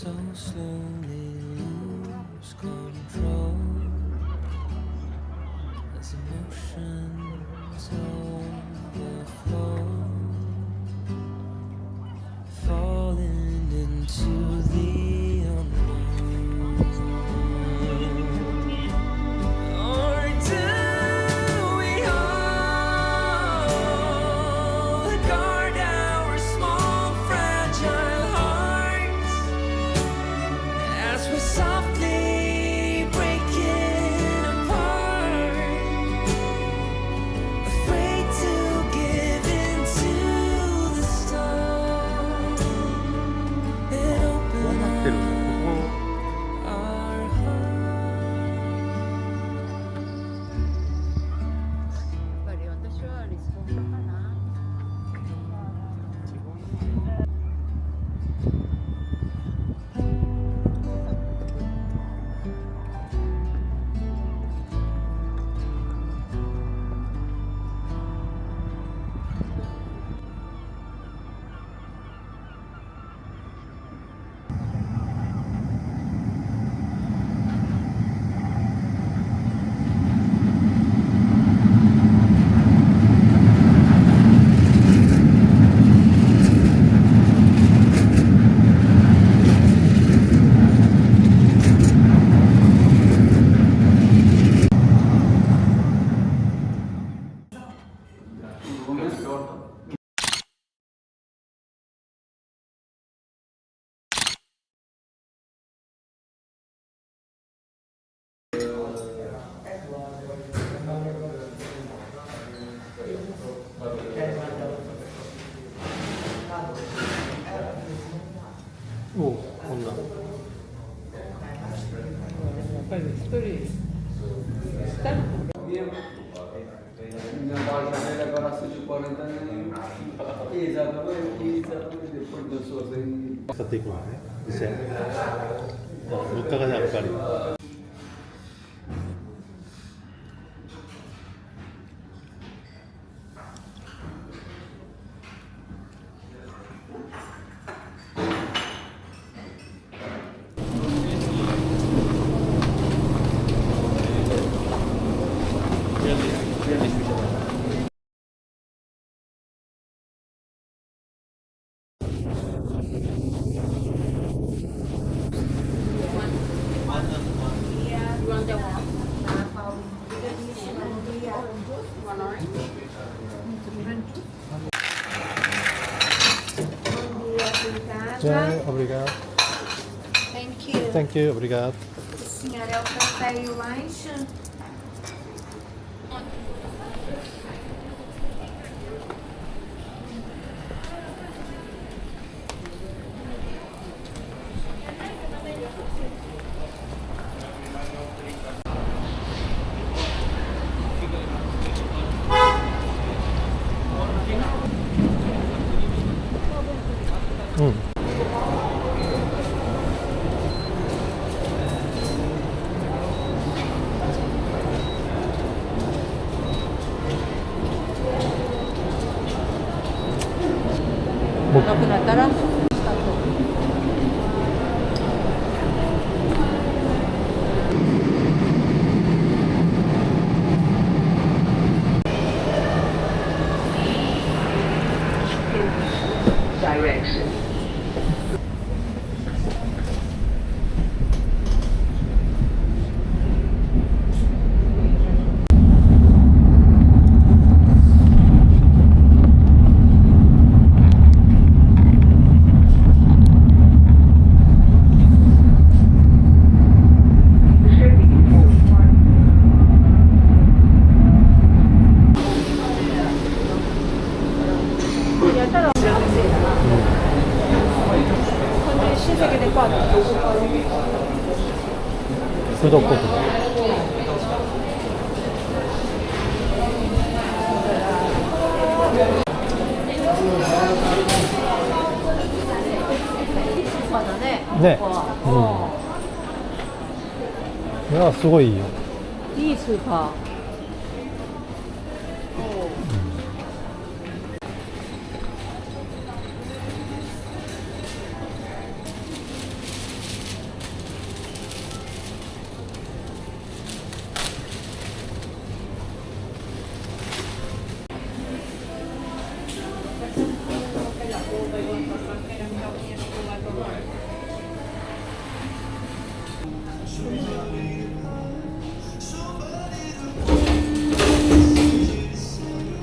so slowly lose control as emotions overflow, falling into the unknown. Or do we all guard our small fragile hearts as we softly break it apart, afraid to give in to the storm and open up our hearts. やっぱり私はリスボンかな。おお、こんな。やっぱり一人下の子 Minha barca agora de 40 anos. Exatamente, depois das suas aí. 使っていくのね。店。物価がね、やっぱり。Obrigado. Thank you. Thank you, obrigado. Senhora, é o café e o lanche? Bom. なくなったらフードコート。ね、いやすごいいいよ。いいスーパー。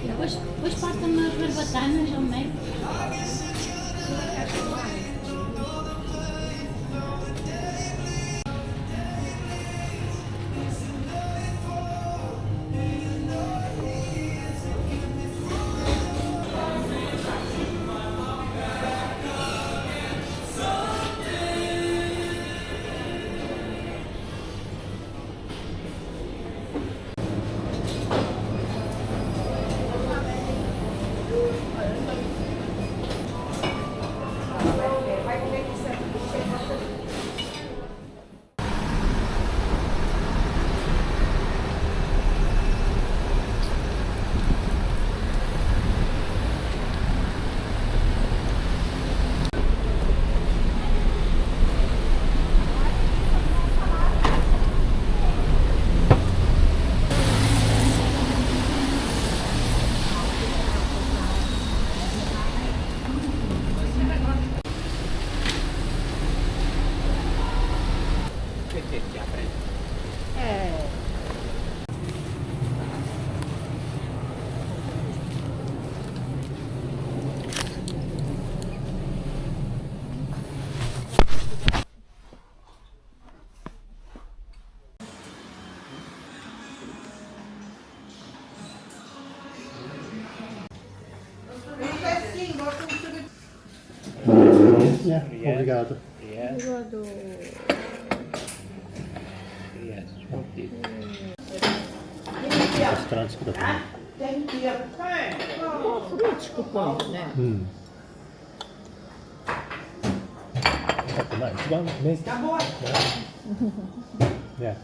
Depois faltam umas barbatanas ao meio. Yeah, obrigado. Yes. Yes, what is Restaurante 作ったね。フルーツ作ったんね。うん。だってまあ一番メイン。ね。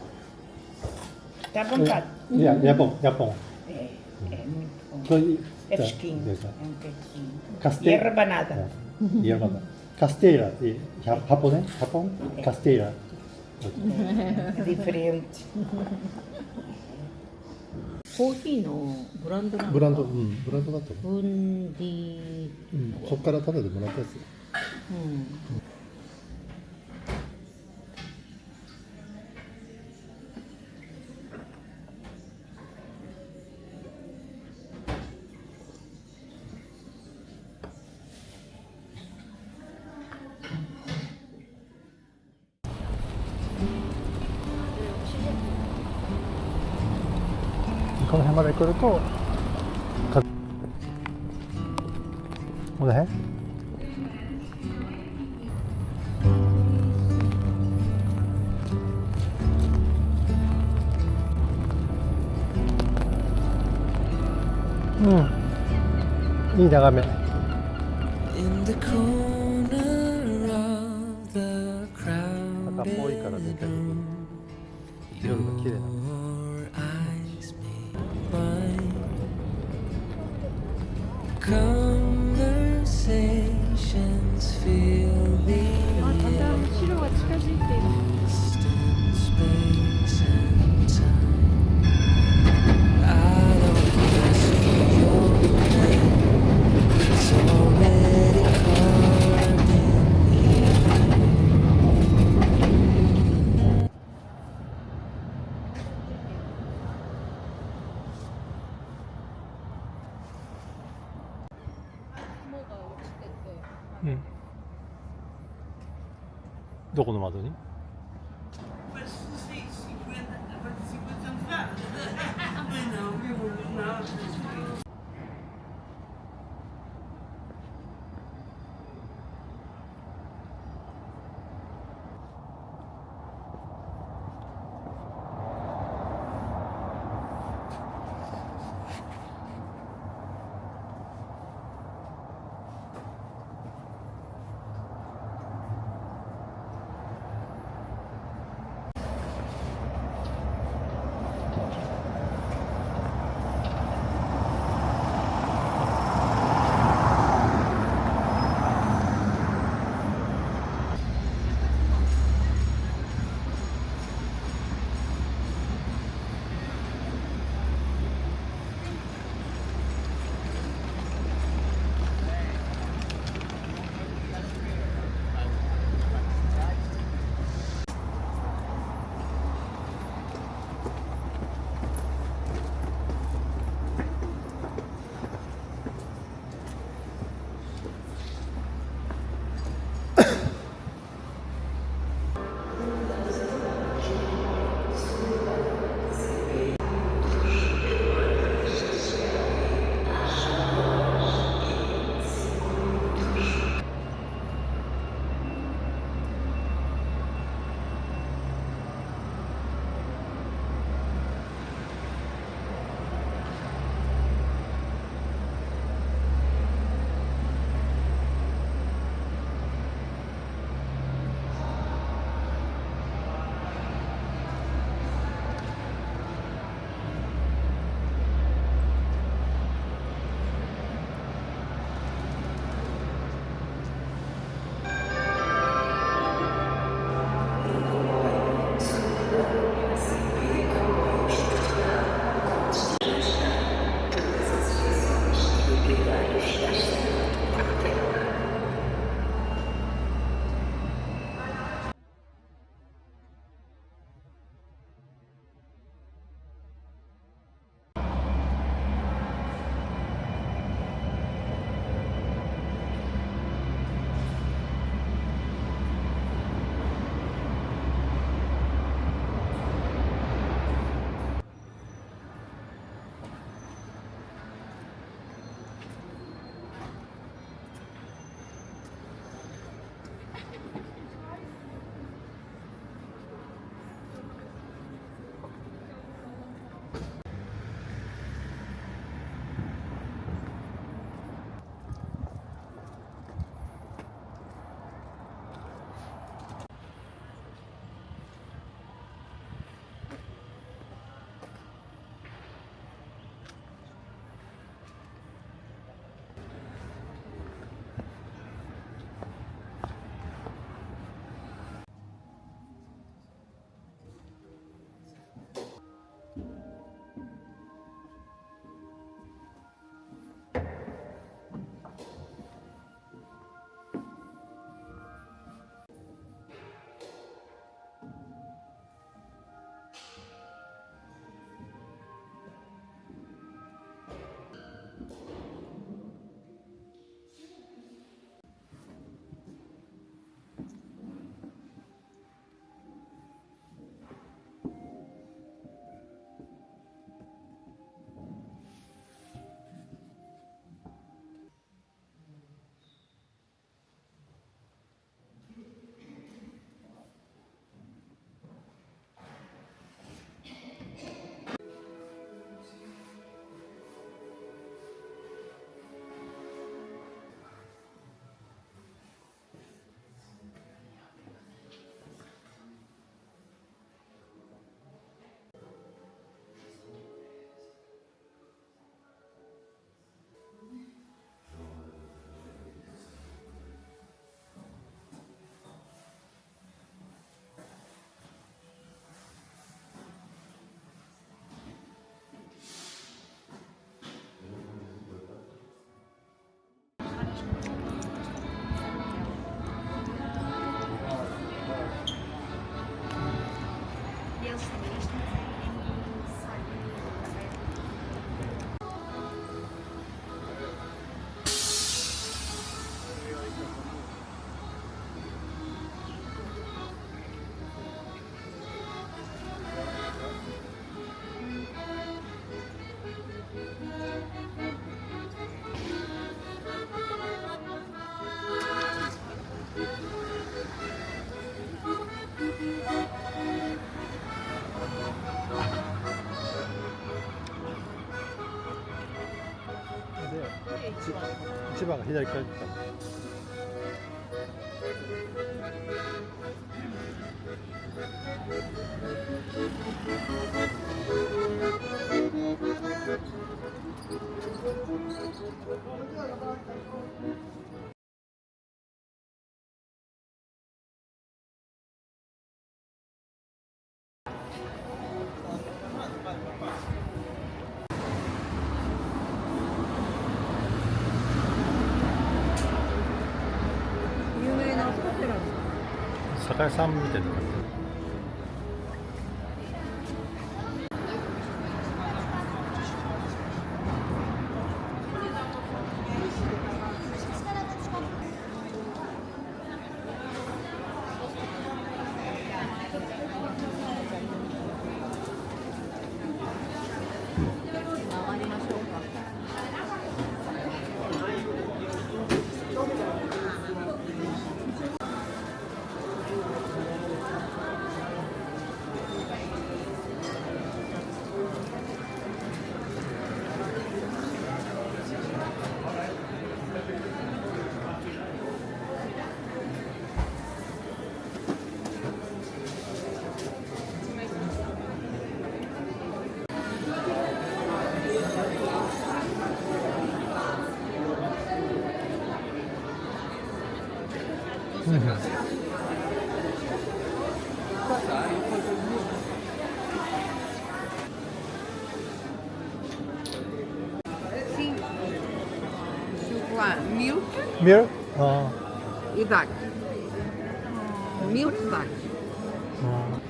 Tá bom, tá? Yeah, Japão. É fresquinho. É um quentinho. E Casteira. é rabanada. Yerba. Casteira. Japão, né? Japão. Casteira. É diferente. コーヒーのブランドなのかブランドだと思う。ブンディそっからタダでもらったやつ。この辺まで来ると、この辺？うん、いい眺め。赤っぽいから全体的に夜が綺麗な。Conversations fill the air. また後ろが近づいている。 Space and time. I don't ask for your name. It's already carved in here. うん。どこの窓に？一番が左から来た。酒屋さんみたいな感じ。lá milk Milk? あ e duck. Milk duck. あ。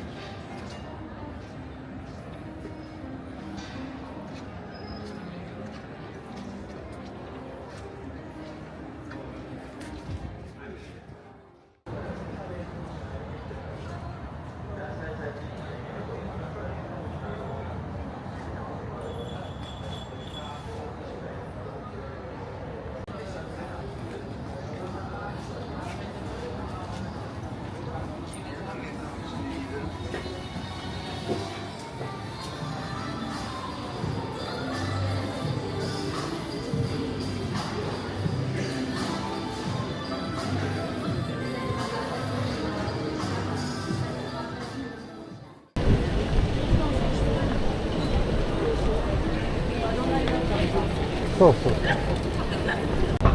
そうそう。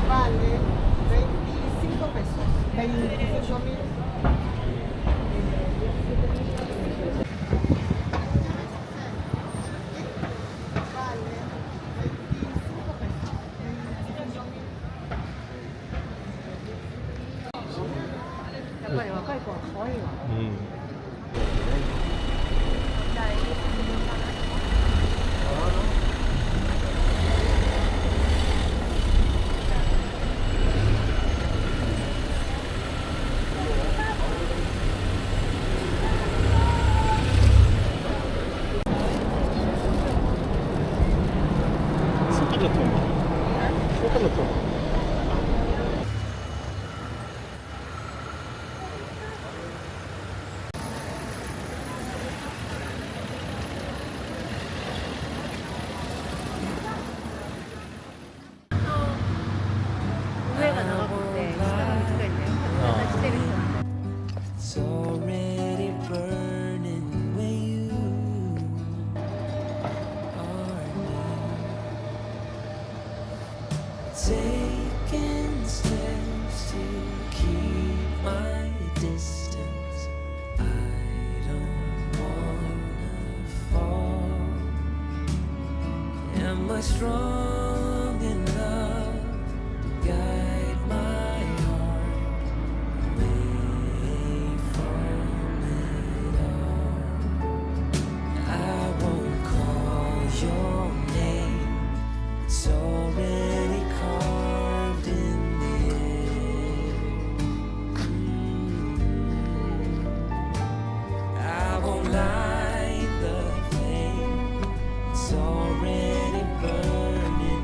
Vale 25 pesos. 28.000. Vale 25 pesos. やっぱり若い子は可愛いわ。うん。It's already burning where you are now. Taking steps to keep my distance. I don't wanna fall. Am I strong enough to guide my heart away from it all? I won't call your name. It's already carved in the air. I won't light the flame. It's already burning.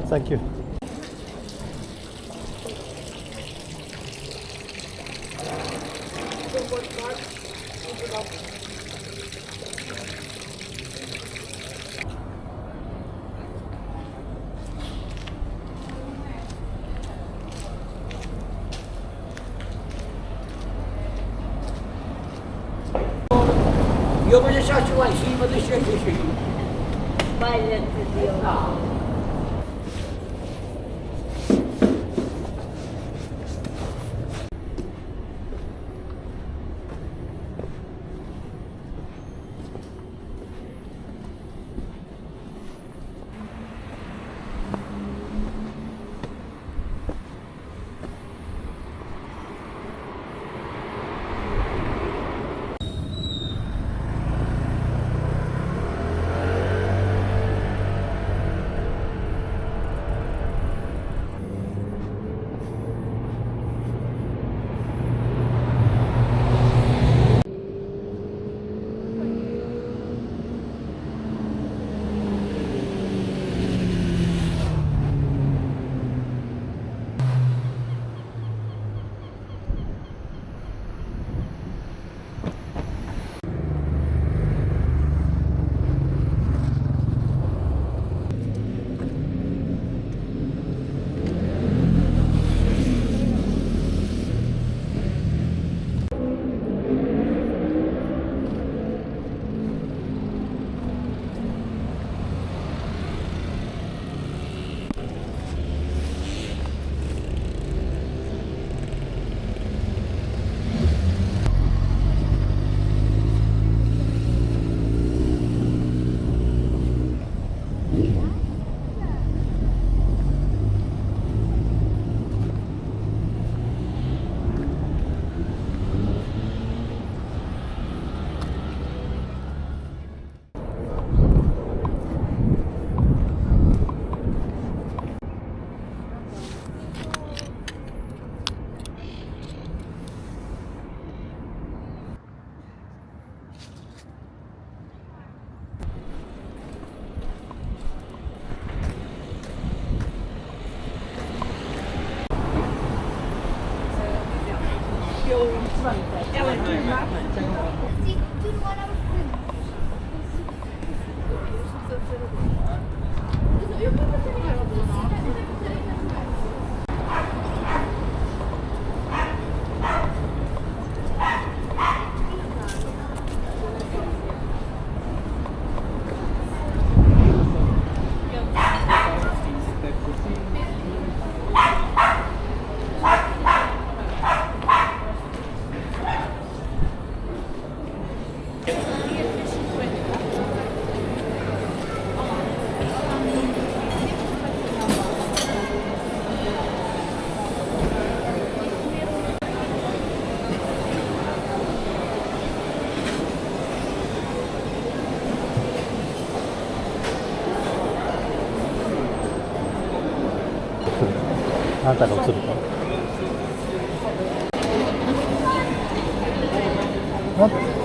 Thank you. Eu vou deixar aqui lá em cima, deixa aqui. Valha-te Deus.あなたが映るか。待って。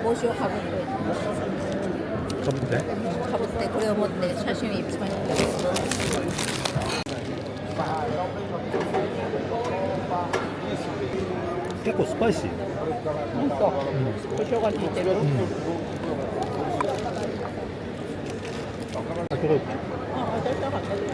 帽子をかぶってこれを持って写真いっぱい撮って結構スパイシー。本当、胡椒が効いてる。先ほど私は初めて。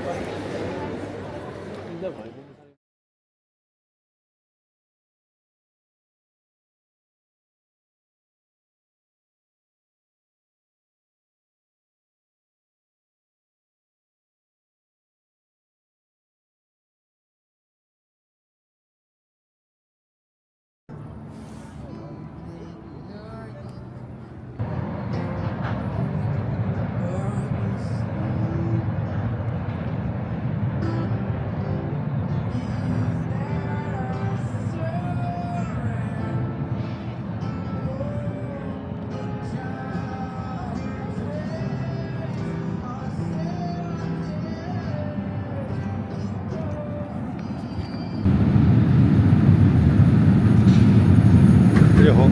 旅行